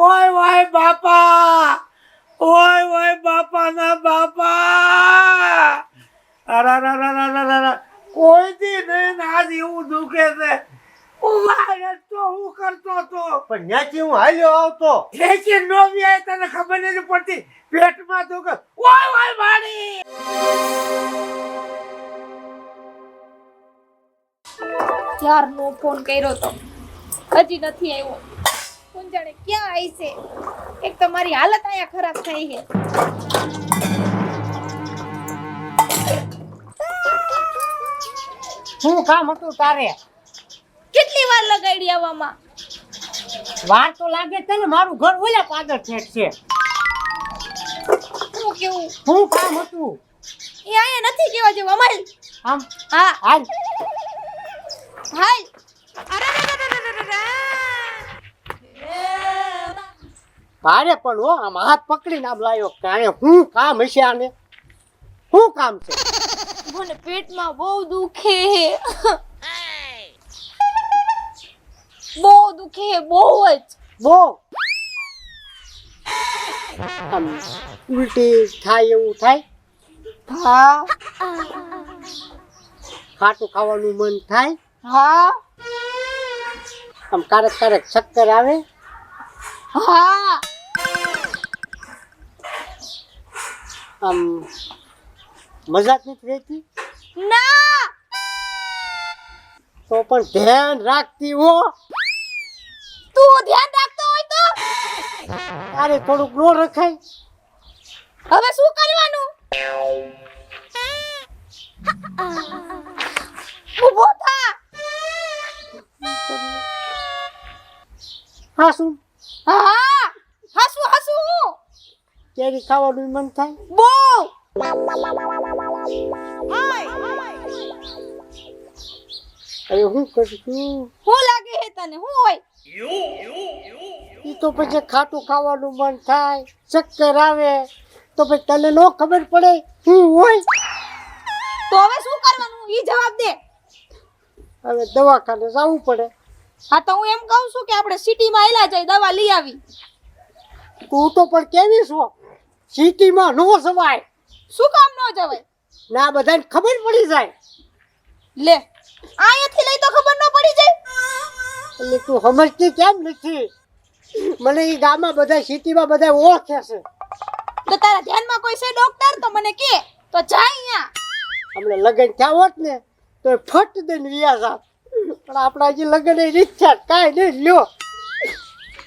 ઓય ઓય બાપા, ઓય ઓય બાપા ના બાપા, અરે કોઈ દી નહીં આજ એવું દુખે છે. ઉવારે તો હું કરતો તો પણ ન્યાથી હું હાલ્યો આવતો. ઠેકી નો વ્યાય તને ખબર નથી પડતી. પેટમાં દુખે. ઓય ઓય મારી ક્યારનો ફોન કર્યો તો હજી નથી આવ્યો. કોણ જાણે ક્યાં આવી છે. એક તો મારી હાલત અહીંયા ખરાબ થઈ છે. શું કામ હતું તારે? કેટલી વાર લગાડી આવવામાં? વાર તો લાગે છે ને, મારું ઘર ઓલા પાદર છે. શું કેવું? શું કામ હતું? એ અહીંયા નથી કેવા જેવું. અમાલ આમ હા હાલ. હાલ. ભારે પણ હો, આમ હાથ પકડીને આમ લાયો કાંઈ શું કામ હશે આને? શું કામ છે? મને પેટમાં બહુ દુખે હે. બહુ દુખે હે, બહુ જ. બહુ આમ ઉલટી થાય એવું થાય? હા ખાટું ખાવાનું મન થાય? હા આમ ક્યારેક ક્યારેક ચક્કર આવે? હા. આમ મજા જ નથી રહેતી? ના. તો પણ ધ્યાન રાખતી હો. તું ધ્યાન રાખતો હોય તો તારે થોડુંક નો રખાય? હવે શું કરવાનું? ઊભો થા. હા શું? હા હસુ હસુ. કેરી ખાવાનું મન થાય? બહુ. અરે હું કરશું? હું લાગે હે તને? હું હોય? ઈ તો પછી ખાટું ખાવાનું મન થાય, ચક્કર આવે, તો પછી તને નો ખબર પડે શું હોય? તો હવે શું કરવાનું ઈ જવાબ દે. હવે દવાખાને જવું પડે. હા તો હું એમ કહું છું કે આપણે સિટીમાં આયલા જઈ દવા લઈ આવી. તું તો પણ કેવી છો? સિટીમાં નો સવાય. શું કામ ન જવાય? ના બધાને ખબર પડી જાય. લે અહીંયાથી લઈ તો ખબર ન પડી જાય. એટલે તું સમજતી કેમ નથી? મને ઈ ગામમાં બધા સિટીમાં બધા ઓળખે છે. તો તારા ધ્યાનમાં કોઈ છે ડોક્ટર? તો મને કે તો જા અહીંયા. હમણે લગ્ન થયા હોત ને તો ફટ દઈને વિયા જાત, પણ આપણા હજી લગ્ન એ રીત છે કાંઈ નહીં લ્યો.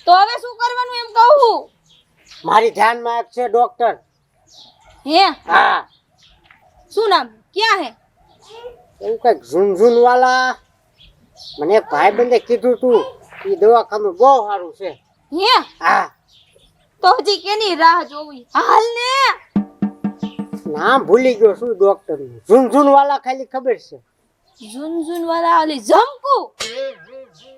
તો હવે શું કરવાનું એમ કહું? મારી ધ્યાનમાં એક છે ડોક્ટર. હે હા શું નામ? ક્યાં હે? એવું કઈક ઝુનઝુન વાલા. મને એક ભાઈબંધે કીધું તું એ દવાખાનું બહુ સારું છે. હે હા તો હજી કેની રાહ જોવી? હાલ ને. નામ ભૂલી ગયો શું ડોક્ટર નું. ઝુનઝુન વાલા ખાલી ખબર છે. ઝુનઝુન વાળા ઓલી ઝમકુ.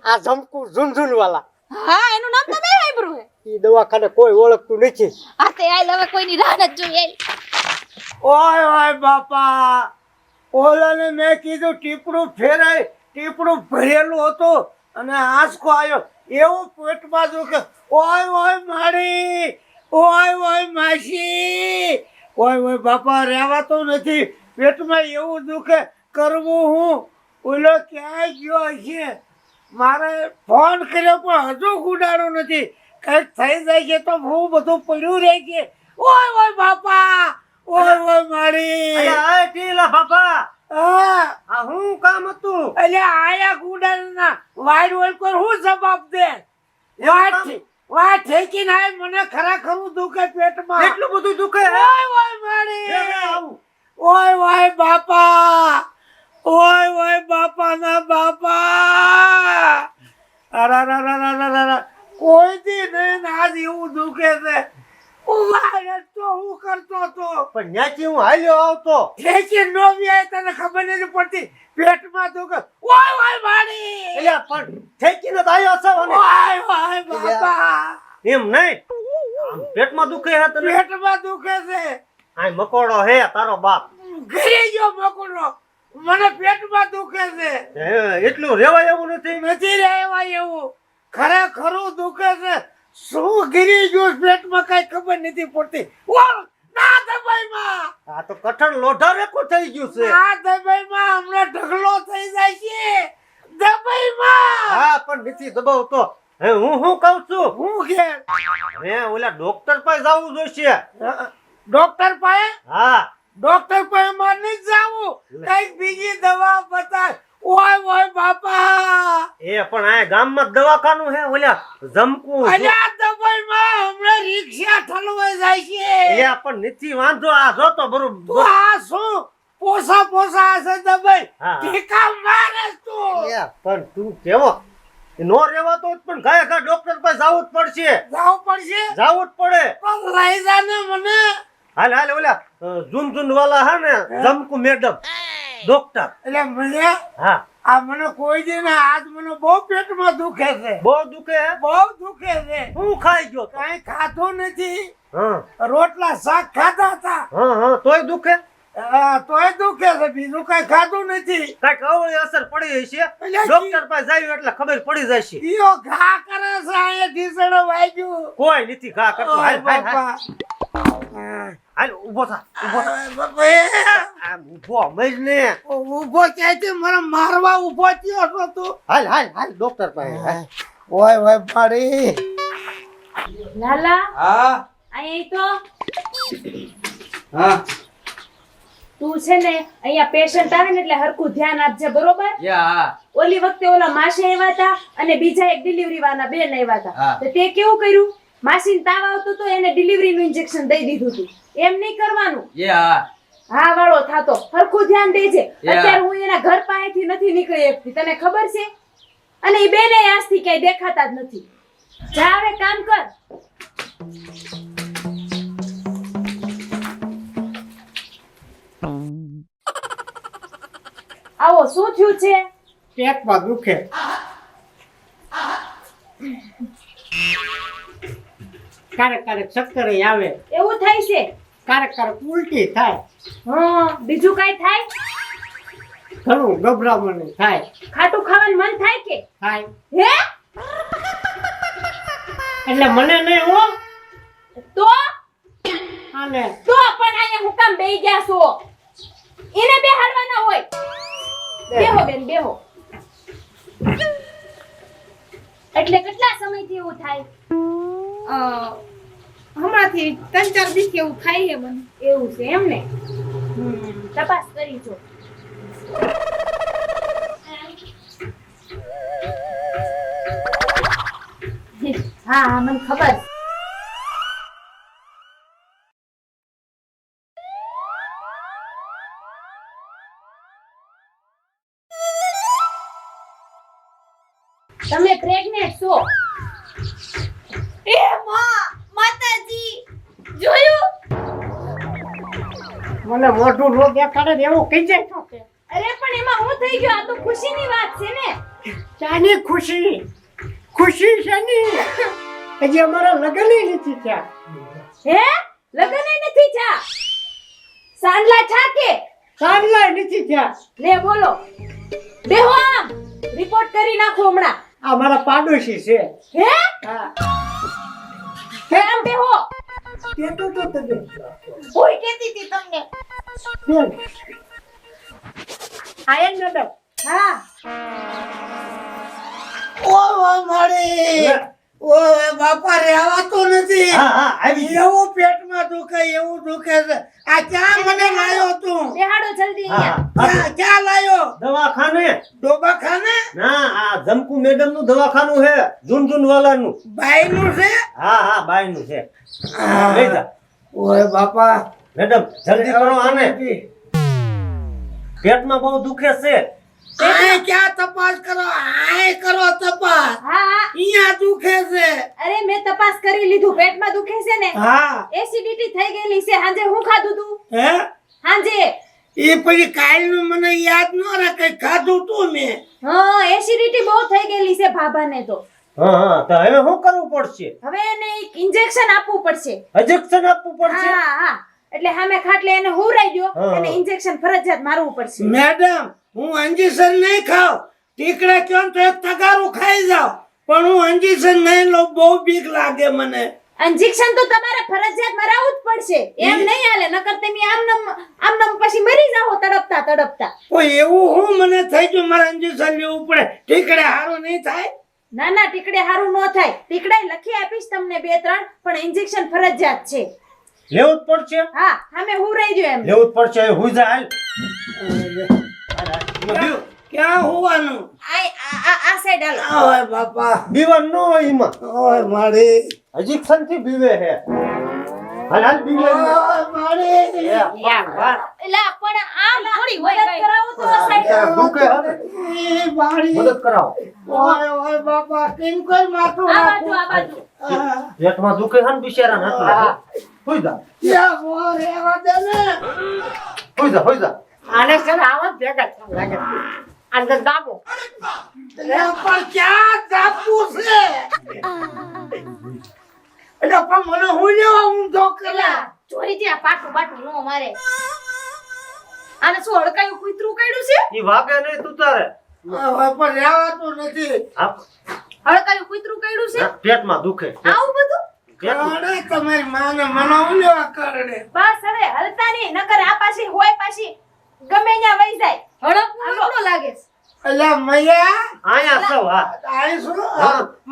આ ઝમકુ ઝુનઝુન વાલા. હા એનું નામ તો મેં સાંભળ્યું હે. એ દવાખાને કોઈ ઓળખતું નથી. આ તે આય હવે કોઈની રાહ નથી જોઈ. ઓય ઓય બાપા, ઓલાને મેં કીધું ટીપડું ફેરાય, ટીપડું ભરેલું હતું અને આંસકો આવ્યો એવું પેટમાં દુખે. ઓય ઓય મારી, ઓય ઓય માસી, ઓય ઓય બાપા રહેવાતો નથી. પેટમાં એવું દુખે, કરવું હું? ઓલો ક્યાંય ગયો છે? મારે ફોન કર્યો પણ હજુ ગુડાડો નથી. કંઈક થઈ જાય છે તો હું બધું પડ્યું રહે છે. ઓય ઓય બાપા, ઓય ઓય મારી. અરે ટીલા બાપા, હા આ શું કામ હતું? એટલે આયા ગુડાના વાડ હોય કોઈ હું જવાબ દે? વાડ ઠેકીને આય મને ખરેખર દુખે પેટમાં. એટલું બધું દુખે? ઓય ઓય મારી, ઓય ઓય બાપા, ઓય ઓય બાપા ના બાપા, અરે કોઈ દી નહીં આજ એવું દુખે છે. ઉવારે તો હું કરતો તો પણ ન્યાથી હું હાલ્યો આવતો. ઠેકી નો વ્યાય તને ખબર નથી પડતી. પેટમાં દુખે. ઓય ઓય મારી, એટલે પણ ઠેકીને તો આવ્યો છો ને? ઓય ઓય બાપા, એમ નહીં, આમ પેટમાં દુખે હે તને? પેટમાં દુખે છે. આ મકોડો હે તારો બાપ. ઘરે ગયો મકોડો, મને પેટમાં દુખે છે. હે એટલું રેવાય એવું નથી? નથી રહેવા એવું. ખરેખર દુખે છે. શું ગીરી ગયું પેટમાં કઈ ખબર નથી પડતી ઓ ના દબાઈમાં આ તો કઠણ લોઢા રેકો થઈ ગયું છે. ના દબાઈમાં હમણાં ઢગલો થઈ જાય છે દબાઈમાં હા પણ નથી દબાવતો. હે હું શું કહું છું, હું કે હે ઓલા ડોક્ટર પાસે જવું જોઈશે. ડોક્ટર પાસે હા ડોક્ટર પાસે માર નહીં જાવું કઈક બીજી દવા બતાય ઓય ઓય બાપા એ પણ આ ગામમાં દવાખાનું હે ઓલા જમકુ અલ્યા દબાઈમાં હમણાં રિક્ષા ઠલવાઈ જાય છે એ પણ નથી વાંધો. આ જો તો બરોબર. તું આ શું પોસા હશે દબાઈ હા. ટીકા મારે તું એ પણ તું કેવો નો રેવાતો હોત પણ ગાય ગા ડોક્ટર પાસે જવું જ પડશે. જાવું પડશે જવું જ પડે. પણ લઈ જા ને મને હાલ હાલ ઓલા જુન વાલા હે ને જમકુ મેડમ ડોક્ટર. એટલે મને હા આ મને કોઈ દી ને આજ મને બહુ પેટમાં દુખે છે બહુ દુખે હે? બહુ દુખે છે હું ખાઈ ગયો તો? કઈ ખાધું નથી હા રોટલા શાક ખાધા હતા હા તોય દુખે? તોય દુખે છે બીજું કઈ ખાધું નથી કાંઈક અવળી અસર પડી હશે. અલ્યા, ડોક્ટર પાસે જાય એટલે ખબર પડી જશે. ઈયો ઘા કરે છે અહીંયા ઢીસડો વાગ્યું કોઈ નથી ઘા કરતો. હાલ હાલ હાલ બાપા હાલ ઊભો થા ઊભો થા. બાપા આમ ઊભો મજ ને. ઉભો ક્યાંથી મને મારવા ઉભો થયો છો તું હાલ હાલ હાલ ડોક્ટર પાસે હાલ. ઓય ઓય પાડી લાલા હા અહીં તો હા તું છે ને અહીંયા પેશન્ટ આવે ને એટલે હરખું ધ્યાન આપજે બરોબર. યા ઓલી વખતે ઓલા માસી આવ્યા હતા અને બીજા એક ડિલિવરી વાળા બેન આવ્યા હતા. હા. તો તે કેવું કર્યું, માસીને તાવ આવતો તો એને ડિલિવરી નું ઇન્જેક્શન દઈ દીધું હતું. એમ નહીં કરવાનું. યા હા વાળો થાતો હરખું ધ્યાન દેજે. યા. અત્યારે હું એના ઘર પાસેથી નથી નીકળી શકતી, તને ખબર છે. અને એ બેને આજથી ક્યાંય દેખાતા જ નથી. જા હવે કામ કર. આવો શું થયું છે? પેટમાં દુખે ક્યારેક ક્યારેક ચક્કર આવે, એવું થાય છે? ક્યારેક ક્યારેક ઉલટી થાય, હા બીજું કઈ થાય? ઘણું ગભરામણ થાય ખાટું ખાવાનું મન થાય કે? થાય હે એટલે મને નહીં હો. તો આને તો પણ અહીંયા હું કામ બેહી ગયા છો? એને બેહાડવાના હોય. બેહો બેન બેહો. એટલે કેટલા સમયથી એવું થાય? હમણાંથી 3-4 દિવસથી એવું થાય છે મને. એવું છે એમ ને? તપાસ કરી જો. હા હા મને ખબર છે. તમે પ્રેગ્નેન્ટ છો? એ માતાજી જોયું? મને મોઢું નો દેખાડે ને એવું કહી જાય તો કે અરે પણ એમાં હું થઈ ગયું? આ તો ખુશીની વાત છે ને. ચાની ખુશી ખુશી છે ની હજી અમારા લગ્ન નથી થયા. હે લગન નથી થયા? સાંડલા છાકે સાંજલા નથી થયા. લે બોલો. બેહો આમ રિપોર્ટ કરી નાખો હમણાં. આ મારા પાડોશી છે. હે હા આમ બેહો. તે તો તને કોઈ કહેતી હતી તમને. બેન આયન મેડમ હા ઓય મારી ઓય બાપા રહેવાતો નથી હા હા આવી ગયો. એવું પેટમાં દુખે એવું દુખે છે આ ક્યાં મને લાયો તું બેહાડો જલ્દી હા અહીંયા. હા. ક્યાં લાયો દવાખાને દવાખાને ના આ જમકુ મેડમ નું દવાખાનું છે જુન વાલાનું. બાઈનું છે હા હા બાઈ નું છે. લઈ જા ઓય બાપા મેડમ જલ્દી કરો આને. પેટમાં બહુ દુખે છે. આય ક્યાં તપાસ કરો આય કરો તપાસ હા હા અહીંયા દુખે છે અરે મેં તપાસ કરી લીધું. પેટમાં દુખે છે ને? હા એસિડિટી થઈ ગયેલી છે. હાંજે હું ખાધું તું? હે હાંજે એ પછી કાલનું મને યાદ ન રાખે ખાધું તું મેં હા એસિડિટી બહુ થઈ ગયેલી છે ભાભાને તો. હા હા તો હવે શું કરવું પડશે? હવે એને એક ઇન્જેક્શન આપવું પડશે. ઇન્જેક્શન આપવું પડશે? હા હા એટલે સામે ખાટલે એને હુરાઈ દો હા. અને ઇન્જેક્શન ફરજિયાત મારવું પડશે. મેડમ હું અંજીસર નહીં ખાવ ટીકડા ક્યો તો એક તગારું ખાઈ જાવ પણ હું ઇન્જેક્શન નહીં લઉં, બહુ બીક લાગે મને. ઇન્જેક્શન તો તમારે ફરજિયાત મરાવવું જ પડશે. એમ નહીં હાલે, નકર તમે આમ પછી મરી જાઓ તડપતા તડપતા. કોઈ એવું હું મને થઈ ગયું, મારે ઇન્જેક્શન લેવું પડે. ઠીકડે હારું નહીં થાય. ના ના, ટીકડે હારું ન થાય. ટીકડે લખી આપીશ તમને 2-3, પણ ઇન્જેક્શન ફરજિયાત છે. લેવું જ પડશે. હા, સામે હું રહી ગયો એમ. લેવું જ પડશે. હુઈ જા હાલ. ક્યાં હોવાનું? આ સાઈડ હાલો. ઓય બાપા, બીવન નો હોય એમાં. ઓય મારી, ઇન્જેક્શન થી બીવે હે. હાલ હાલ બીવે. ઓય મારી. એલા પણ આમ થોડી હોય મદદ કરાવો તો આ સાઈડ. દુખે હવે. એ મારી. મદદ કરાવો. ઓય બાપા, કેમ કોઈ માથું આ રાખું? બાજુ. પેટમાં દુખે હે ને બિચારા હાથ. હુઈ જા. યા મોર એવા દે ને. હુઈ જા. આને છે ને આવા જ ભેગા થવા લાગે અંદર દાબો. એ પણ ક્યાં જાપું છે? એટલે પણ મને હું લેવા ઊંધો કરે. એલા ચોરી આ પાટું બાટું નો મારે. આને શું હડકાયું કૂતરું કાઢ્યું છે? ઈ વાગે નહીં તું તારે. હવે પણ રહેવાતું નથી. હડકાયું કૂતરું કાઢ્યું છે? પેટમાં દુખે. આવું બધું? પેટમાં. કરડે તમારી માને મને હું લેવા કરડે. બસ હવે હલતા નહીં, નકર આ પાછી હોય પાછી ગમે ત્યાં વહી જાય. હડકવું એટલો લાગે છે. એટલે મૈયા આયા સૌ હા. આઈ શું?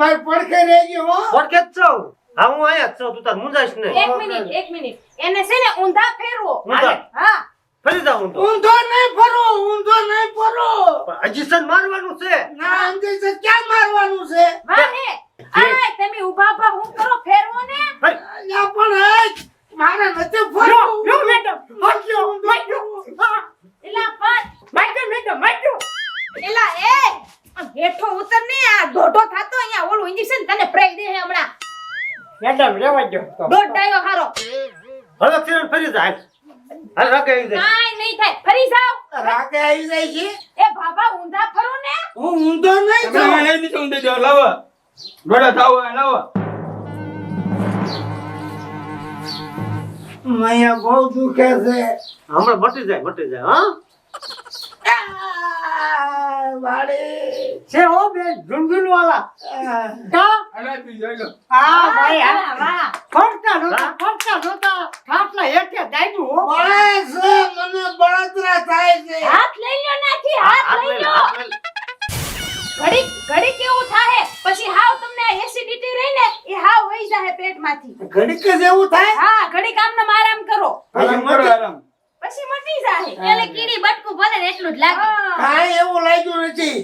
મારી પડખે રહી ગયો હો. ઓળખે જ સૌ. હા હું આયા જ સૌ. તું તાર મુંજાઈશ નહીં. 1 મિનિટ. એને છે ને ઊંધા ફેરવો. ઊંધા? હા. ફરી જા હું તો. ઊંધો નહીં ફરો, ઊંધો નહીં ફરો. પણ ઇન્જેક્શન મારવાનું છે. ના અંદર છે, ક્યાં મારવાનું છે? વાહે. આય તમે ઊભા હું કરો ફેરવો ને. હઈ. અલ્યા પણ મારે નથી ફરવું. ફરજો, ઊંધો. એલા પણ એલા એ આમ હેઠો ઉતર ને, આ દોઢો થાતો અહીંયા ઓલું ઇન્જેક્શન તને પ્રાઈ દે હે હમણાં. મેડમ રેવા દો તો. દોઢાયો હારો. હવે ફેરન ફરી જા. હાલ રાગે આવી જાય. કાઈ નહીં થાય. ફરી જાવ. રાગે આવી જાય છે. એ બાબા ઊંધા ફરો ને. હું ઊંધો નહીં તમે થાઉં. લઈ દીધું દેજો લાવો ગોડા થાવ લાવો મૈયા બહુ દુખે છે. હમણાં મટી જાય હા. વાડી. છે હો બેન ઝુંઝુન વાળા. કા અલાદી જોઈ લો હા ભાઈ હા. વાહ. ફરતા નહોતા ખાટલા હેઠે દાબ્યું હો. બળે છે, મને બળતરા થાય છે. હાથ લઈ લ્યો નાથી, હાથ લઈ લ્યો. ઘડી કેવું થાય પછી હાવ તમને એસિડિટી રહી ને એ હાવ વહી જાય પેટમાંથી. ઘડીક જ એવું થાય. હા, ઘડી કામનો આરામ કરો આરામ કરો આરામ પછી મટી જાય. એટલે કીડી બટકું ભલે ને એટલું જ લાગે. હા. કાંઈ એવું લાગ્યું નથી.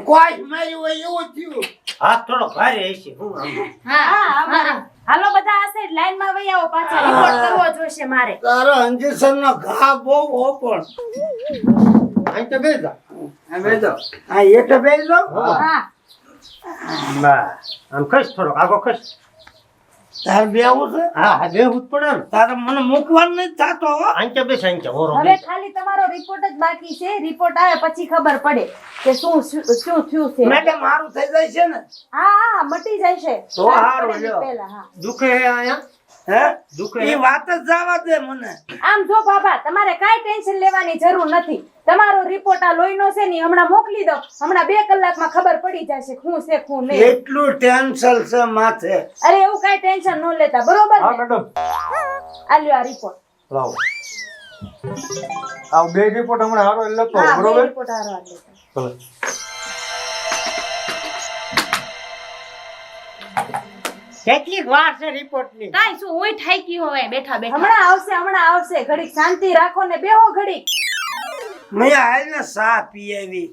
કોઈ માર્યું હોય એવું થયું. હાથ થોડો ભારે હશે. હું આમ. હા. હાલો બધા આ સાઈડ લાઈન માં વહી આવો, પાછા રિપોર્ટ કરવો જોઈશે મારે. તારો ઇન્જેક્શન નો ઘા બહુ ઓપણ. અહીં તો બે જા. આ એક બેસી જાઓ. હા. બસ. આમ ખસ થોડો આગો ખસ. તાર બેવું છે. હા બેહું જ પડે ને. તારે મને મૂકવાનું નથી થતો હો. અહીં તો બેસ અહીં તો ઓરો હવે બેસ. ખાલી તમારો રિપોર્ટ જ બાકી છે. રિપોર્ટ આવે પછી ખબર પડે કે શું થયું છે. મેડમ મારું થઈ જાય છે ને. હા, મટી જાય છે. તો હારું પડે લ્યો. પહેલા, હા. દુખે હે અહીંયા. હે દુખે એ વાત જ જવા દે મને. આમ જો બાબા, તમારે કાંઈ ટેન્શન લેવાની જરૂર નથી. તમારો રિપોર્ટ આ લોહીનો છે ને હમણાં મોકલી દો. હમણાં 2 કલાકમાં ખબર પડી જશે શું છે શું નહીં. એટલું ટેન્શન છે માથે. અરે એવું કાંઈ ટેન્શન ન લેતા, બરોબર હા ને? મેડમ આ લ્યો આ રિપોર્ટ. લાવો આ બે રિપોર્ટ હમણાં હારો લખો હા, બે બરોબર રિપોર્ટ હારો આ લેતા. ભલે કેટલીક વાર છે રિપોર્ટ ની. કાઈ શું હોય ઠાકી હોય બેઠા બેઠા. હમણાં આવશે. ઘડીક શાંતિ રાખો ને બેહો ઘડીક. મેં આઈને સા પી આવી.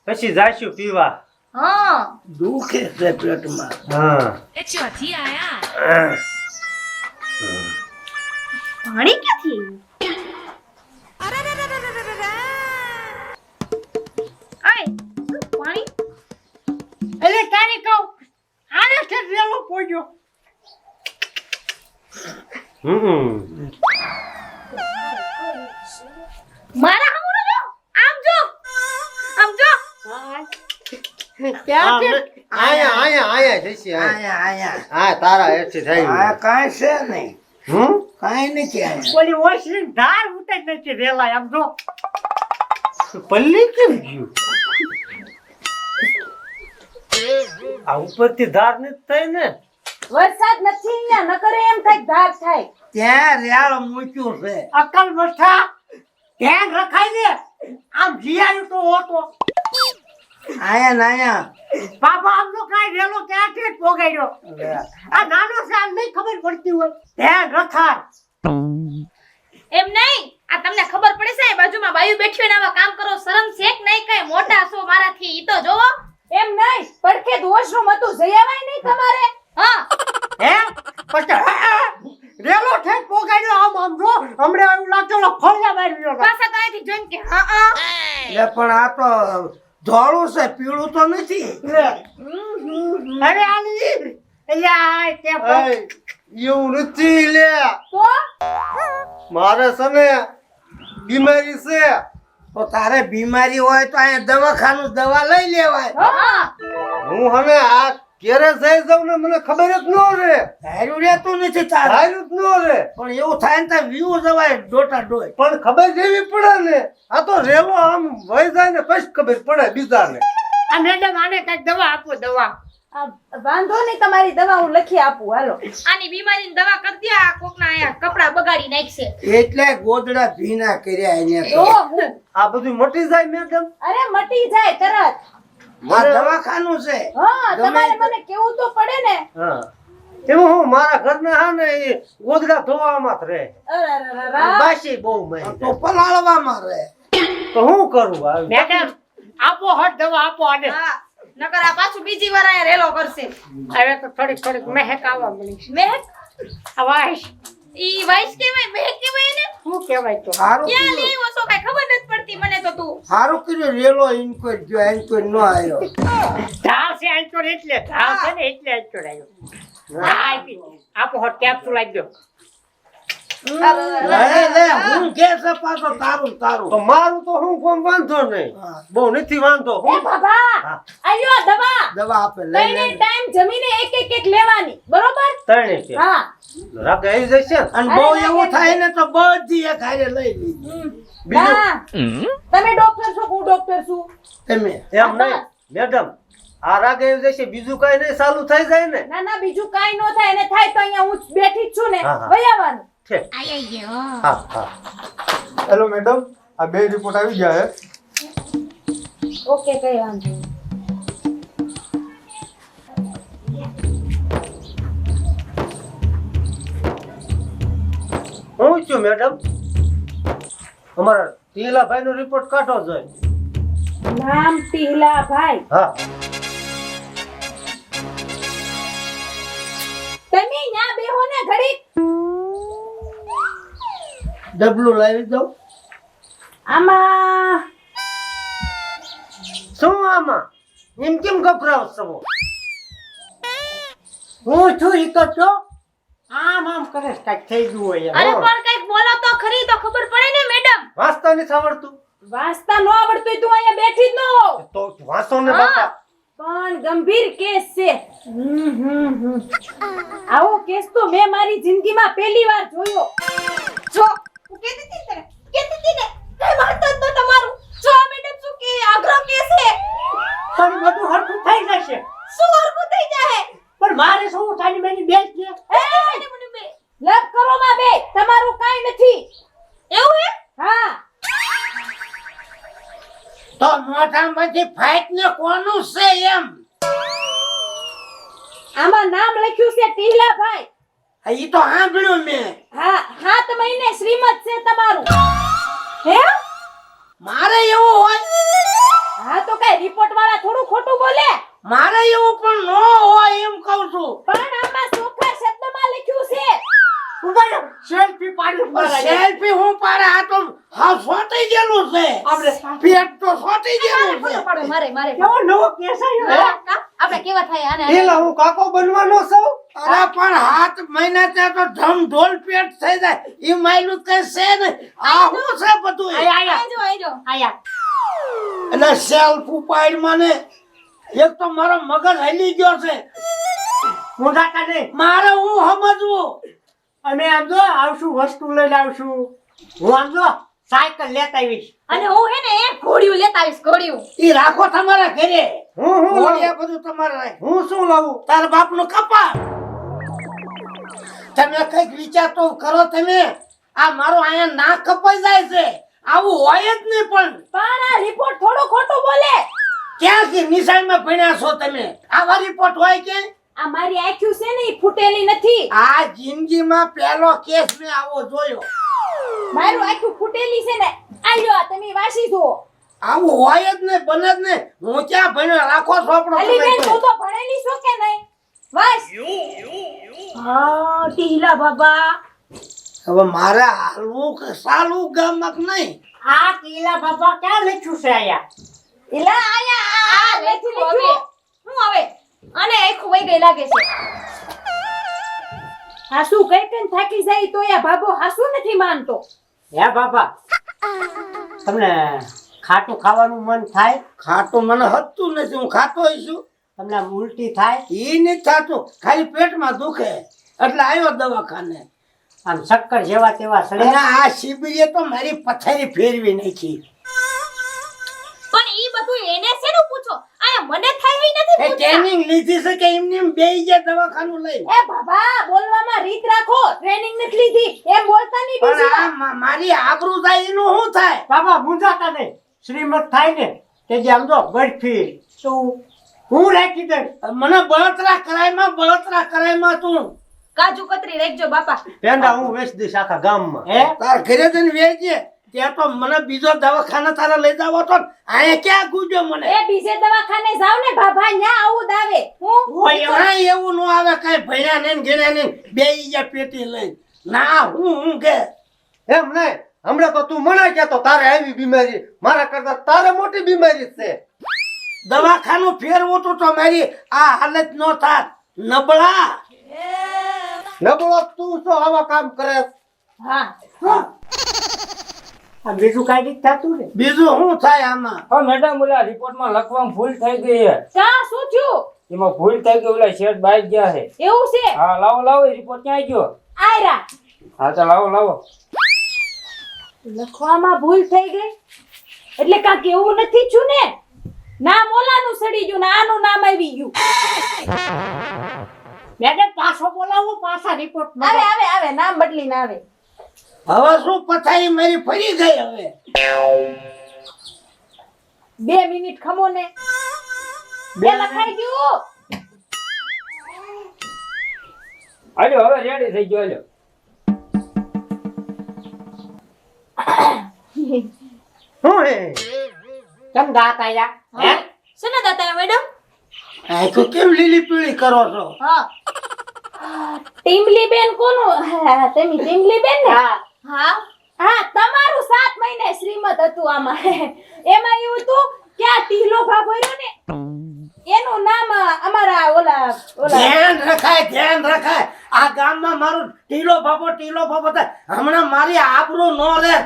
પછી જાશું પીવા. હા. દુખે છે પેટમાં. હા. પાણી ક્યાંથી આવ્યું? પાણી એટલે તારી કહું આને છે રેલો પોજો. મારા હમું જો આમ જો ક્યાં છે? આયા જઈશી આયા આયા. હા તારા હેઠી આ થાય. કાંઈ છે નહીં. કાંઈ નથી આયા. ઓલી ઓસરી ધાર ઉતર નથી રેલા એમ જો. પલ્લી કેમ ગયું? આ ઉપરથી ધાર નથી થઈ ને. વરસાદ નથી અહીંયા નકરે એમ થાય કે ધાર થાય. ત્યાં રેળ મૂક્યું છે. અકલ મઠા ધ્યાન રખાય ને આમ જીયાયું તો હોતો આયા ને આયા. બાબા આમનો કાંઈ રેલો ક્યાંથી જ પોગાડ્યો આ નાનો છે આમ નહીં ખબર પડતી હોય ધ્યાન રખાય એમ નહીં, આ તમને ખબર પડે છે બાજુમાં બાયુ બેઠી હોય ને આવા કામ કરો, શરમ છે કે નહીં? કઈ મોટા છો મારાથી, ઈ તો જોવો. એમ નહીં, પડખે વોશરૂમ હતું જઈ આવાય નહીં તમારે. હા, હે પછી રેલો ઠેક પોગાડ્યો આમ આમ જો હમણાં એવું લાગતો ફળિયા મારી ગયો પાછા તો અહીંથી જોઈને કે હા લે પણ આ તો ધોળું છે, પીળું તો નથી. અરે આલી એટલે આ તે એવું નથી લે. તો મારે છે ને બીમારી છે. તો તારે બીમારી હોય તો અહીંયા દવાખાનું દવા લઈ લેવાય. હા હું હવે આ ઘેરે જઈ જાઉં ને મને ખબર જ ન રહે. ધાર્યું રહેતું નથી તારે. ધાર્યું જ ન રહે. પણ એવું થાય ને તો વ્યૂ જવાય ડોટા ડોય. પણ ખબર જેવી પડે ને. આ તો રેલો આમ વહી જાય ને પછી ખબર પડે બીજાને. આ મેડમ આને કઈક દવા આપો દવા આ વાંધો નહીં, તમારી દવા હું લખી આપું હાલો. આની બીમારીની દવા કરી દે, આ કોકના અહીંયા કપડા બગાડી નાખશે. એટલે ગોદડા ભીના કર્યા એને તો. જો હું આ બધું મટી જાય મેડમ. અરે મટી જાય તરત. આ દવાખાનું છે. હા ગમે તમારે તે. મને કેવું તો પડે ને. હા એમાં હું મારા ઘરના હા ને એ ગોદડા ધોવામાં જ રહે. અરરરરર. બાસી બહુ મેં તો પલાળવામાં રહે. તો હું કરું આવી? મેડમ આપો હટ દવા આપો આને હા, નકર આ પાછું બીજી વાર અહીંયા રેલો કરશે. હવે તો થોડીક થોડીક મહેક આવવા મળી છે મહેક, અવાજ ઈ વાઈસ કેવાય, મહેક કેવાય ને? શું કહેવાય તો સારું ક્યાં કર્યું. લેવો છો કઈ ખબર નથી પડતી મને તો તું. સારું કર્યું રેલો ઇન્ક્વાયરી ગયો, ઇન્ક્વાયરી ન આવ્યો. ઢાળ છે આંચોર એટલે ઢાળ છે ને એટલે આંચોર આવ્યો હા આપી આપો હટ કેપ્સ્યુલ આપી દો લે લે હું કે છે પાછો તારું ને તારું. તો મારું તો હું કોમ વાંધો નહીં. હા. બહુ નથી વાંધો. એ બાબા હા. આયો દવા. દવા આપે લઈ ત્રણે લે. ટાઈમ જમીને એક એક એક લેવાની બરોબર. ત્રણે કે હા રાગે આવી જશે ને. અને બહુ એવું થાય ને તો બધી એક હારે લઈ લીધી. બીજું હા તમે ડોક્ટર છો હું ડોક્ટર છું. તમે એમ નહીં મેડમ. આ રાગે આવી જશે બીજું કઈ નહીં ચાલુ થઈ જાય ને. ના ના બીજું કાઈ નો થાય, એને થાય તો અહીંયા હું બેઠી જ છું ને હા, હા. વયાવાનું. છે. હા હા હેલો મેડમ, આ બે રિપોર્ટ આવી ગયા હે. ઓકે કઈ વાંધો નહીં. હું છું મેડમ. અમારા ટીલાભાઈ નો રિપોર્ટ કાઢો જોઈએ. નામ ટીહલાભાઈ. હા તમે ન્યા બેહો ને ઘડીક. ડબલું લાવી દઉં. આમાં શું આમાં એમ કેમ ગભરાવ છો? હું છું ઈ તો છો આમ આમ કરે છે, કાંઈક થઈ ગયું હોય એમ. અરે પણ કઈક બોલો તો ખરી, તો ખબર પડે ને મેડમ. વાંચતા નથી આવડતું વાંચતા નો આવડતું હોય તું અહીંયા બેઠી જ ન હો. તો વાંચો ને હા. બાપા. પણ ગંભીર કેસ છે. આવો કેસ તો મેં મારી જિંદગીમાં પહેલી વાર જોયો. જો હું કહેતી હતી ને, કઈ વાંધો જ ન તમારું. જો આ મેડમ શું કે આગ્રહ કે છે, પણ બધું હરખું થઈ જશે શું હરકું થઈ જાય? પણ મારે શું તારી મેની બેસ છે એ લપ કરો માં બે, તમારું કાઈ નથી. એવું હે? હા તો મોઢામાંથી ફાઈટ ને કોનું છે એમ. આમાં નામ લખ્યું છે ટીહલાભાઈ. ઈ તો સાંભળ્યું મેં. હા 7 મહિને શ્રીમત છે તમારું. હે મારે એવું હોય. હા તો કઈ રિપોર્ટ વાળા થોડું ખોટું બોલે. મારે એવું પણ ન હોય એમ કહું છું. પણ આમાં ચોખ્ખા શબ્દમાં લખ્યું છે. સેલ્ફી પાડી મારા સેલ્ફી હું પાડે આ તો હા સોટી ગયેલું છે. આપણે પેટ તો સોટી ગયેલું છે. પાડો મારે મારે. કેવો નવો કેસ આવ્યો આપણે કેવા થાય આને? ટીલા હું કાકો બનવાનો છું. અરે પણ 7 મહિના ત્યાં તો ધમ ઢોલ પેટ થઈ જાય. ઈ માયલું કઈ છે ને. આ શું છે બધું? આયા આજો આજો. આયા એટલે સેલ્ફ ઉપાડ મને એક તો મારો મગજ હલી ગયો છે. મોઢા કાઢે મારે હું સમજવું. અમે આમ જો આવશું વસ્તુ લઈને આવશું હું આમ જો સાયકલ લેતા આવીશ. અને હું હે ને એક ઘોડિયું લેતા આવીશ, ઘોડિયું. ઈ રાખો તમારા ઘરે. હું ઘોડિયા લાવું? બધું તમારે રહે. હું શું લાવું? તારા બાપનું કપાળ. તમે કઈક વિચાર તો કરો તમે. આ મારો અહીંયા નાક કપાઈ જાય છે. આવું હોય જ નહીં પણ. પણ આ રિપોર્ટ થોડો ખોટું બોલે. ક્યાંથી નિશાળમાં ભણ્યા છો તમે? આવા રિપોર્ટ હોય કે? આ મારી આંખ્યું છે ને ઈ ફૂટેલી નથી. આ જિંદગીમાં પહેલો કેસ મેં આવો જોયો. મારું આંખ્યું ફૂટેલી છે ને. આલ્યો તમે વાસી છો. આવું હોય જ નહીં, બને જ નહીં. હું ક્યાં ભણ્યો? રાખો ચોપડો અલી બેન તમે. તું તો ભણેલી છો કે નહીં? બસ. હા ટીલા બાબા. હવે મારે હાલવું કે સાલું ગામમાં કે નહીં? આ ટીલા બાબા ક્યાં લખ્યું છે આયા? એલા આયા આ લેખી લીધું. હું હવે અને આંખું વઈ ગઈ લાગે છે. હાસુ કઈ કઈ થાકી જાય તો યા બાબો હાસુ નથી માનતો. હે બાબા, તમને ખાટું ખાવાનું મન થાય? ખાટું મને હતતું નથી. હું ખાતો છું. તમને આમ ઉલટી થાય? ઈ નથી થતું. ખાલી પેટમાં દુખે એટલે આવ્યો દવાખાને. આમ શક્કર જેવા તેવા સડે? અને આ શિબિરે તો મારી પથારી ફેરવી નાખી. પણ ઈ બધું એને શેનું પૂછો? આયા મને થાય ઈ નથી એ પૂછતા. ટ્રેનિંગ લીધી છે કે એમને એમ બેહી ગયા દવાખાનું લઈને? એ બાબા બોલવામાં રીત રાખો. ટ્રેનિંગ નથી લીધી એમ બોલતા નહીં પણ બીજી આ મારી આબરૂ જાય એનું શું થાય? બાબા મૂંઝાતા નહીં. શ્રીમત થાય ને તે જે આમ જો બરફી તું હું રાખી દઈશ. મને બળતરા કરાયમાં તું કાજુ કતરી રાખજો બાપા. પેંડા હું વેચી દઈશ આખા ગામમાં. હે તાર ઘરે જઈને વેચજે. ત્યાં તો મને બીજો દવાખાના તારા લઈ જાવ તો અહીંયા ક્યાં ગુજો મને? એ બીજે દવાખાને જાવ ને બાબા ન્યા આવું દાવે. હું ઓય એવું ન આવે. કઈ ભણ્યા ને ઘેર્યા ને બેહી ગયા પેટી લઈ. ના હું કે એમ નહીં, હમણાં તો તું મને કહેતો તારે આવી બીમારી, મારા કરતા તારે મોટી બીમારી છે. દવાખાનું ફેરવું તો મારી આ હાલત નો થાત. નબળા. નબળો તું શું આવા કામ કરે? હા આ બીજું કાંઈ નથી થતું ને? બીજું શું થાય આમાં? હા મેડમ ઓલા રિપોર્ટમાં લખવામાં ભૂલ થઈ ગઈ છે. કા શું થયું? એમાં ભૂલ થઈ ગઈ, ઓલા શેઠ બાઈ ગયા છે. એવું છે? હા લાવો એ રિપોર્ટ ક્યાં ગયો? આયરા હા તો લાવો. લખવામાં ભૂલ થઈ ગઈ એટલે કાક એવું નથી થયું ને? નામ ઓલાનું સડી ગયું ને આનું નામ આવી ગયું. મેડમ પાછો બોલાવો, પાછા રિપોર્ટ આવે નામ બદલીને આવે. હવે શું પથારી મારી ફરી ગઈ? હવે 2 મિનિટ ખમો ને. બે લખાઈ ગયું. હાલો હવે રેડી થઈ ગયો. હાલો શું હે? કેમ દાંત આયા? હે શેના દાતા મેડમ? આ તો કેમ લીલી પીળી કરો છો? હા ટીમલી બેન કોનું? હા તમે ટીમલી બેન ને? હા હા તમારું 7 મહિને શ્રીમત હતું આમાં. એમાં એવું હતું કે આ ટીલો ભા ભર્યો ને એનું નામ અમારા ઓલા ધ્યાન રખાય. આ ગામમાં મારું ટીલો બાબો થાય. હમણાં મારી આબરૂ નો રે.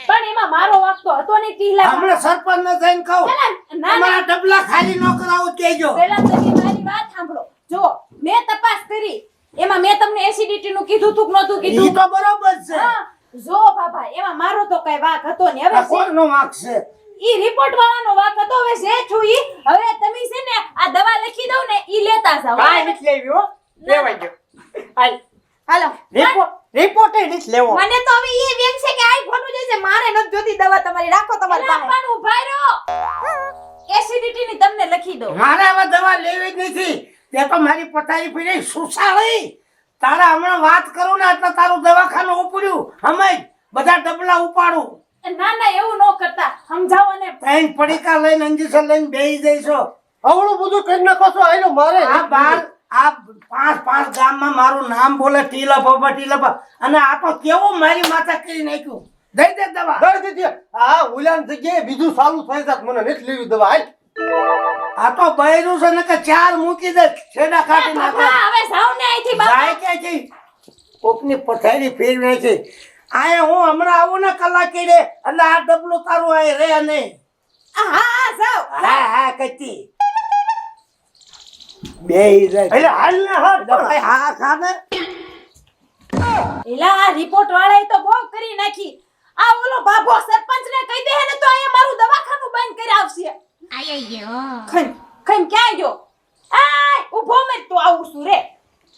પણ એમાં મારો વાગતો હતો ને ટીલા. હમણાં સરપંચ ને જઈને કહું ના અમારા ડબલા ખાલી ન કરાવું કેજો. પહેલા તમે મારી વાત સાંભળો. જો મેં તપાસ કરી એમાં મેં તમને એસિડિટી નું કીધું તું કે નહોતું ઈ કીધું? તો બરોબર છે. હા, જો બાબા એમાં મારો તો કઈ વાક હતો ને. આ હવે કોનો વાંક છે? ઈ રિપોર્ટ વાળાનો વાક હતો. હવે જે છું ઈ હવે તમે છે ને આ દવા લખી દઉં ને ઈ લેતા જાવ. કાંઈ નથી લેવી હો. લેવાઈ ગયો. હાલ હાલો રિપોર્ટ નથી લેવો. મને તો હવે ઈ વેમ છે કે આઈ ફોટો જોઈશે. મારે નથી જોતી દવા તમારી. રાખો તમારી પાસે. પણ ઉભા રહો. એસિડિટી ની તમને લખી દઉં. મારે હવે દવા લેવી જ નથી. તે તો મારી પથારી ફરી સુસાળી. તારા હમણાં વાત કરું ને એટલે તારું દવાખાનું ઉપડ્યું. અમે બધા ડબલા ઉપાડું. ના ના એવું ન કરતા. સમજાવો ને. ત્રણ પડીકા લઈને ઇન્જેક્શન લઈને બેહી જઈશો. આવડું બધું કરી નાખો છો. આયલો મારે આ બાર આ 5 ગામમાં મારું નામ બોલે ટીલા બાબા. અને આ તો કેવું મારી માથા કરી નાખ્યું. દઈ દે દવા. દઈ દીધી. આ ઉલાન જગ્યાએ બીજું ચાલુ થઈ જાત. મને નથી લેવી દવા. હાલ. આ તો બૈરું છે ને કે 4 મૂકી દે. છેડા કાઢી નાખો. બાબા હવે જાવ ને અહીંથી બાબા. જાય કે છે કોકની પથારી ફેરવે છે. આયા હું હમણાં આવું ને કલાકે રે એટલે આ ડબલું તારું આ રે નહીં. હા જાવ. હા કતી બેહી જાય. એટલે હાલ ને હાલ. દવાઈ હા ખાને. એલા આ રિપોર્ટ વાળાએ તો બહુ કરી નાખી. આ ઓલો બાબો સરપંચને કહી દે ને તો અહીંયા મારું દવાખાનું બંધ કરી આવશે. ખઈ ક્યાં ગયો? આય ઊભો મેં તો આવું છું રે.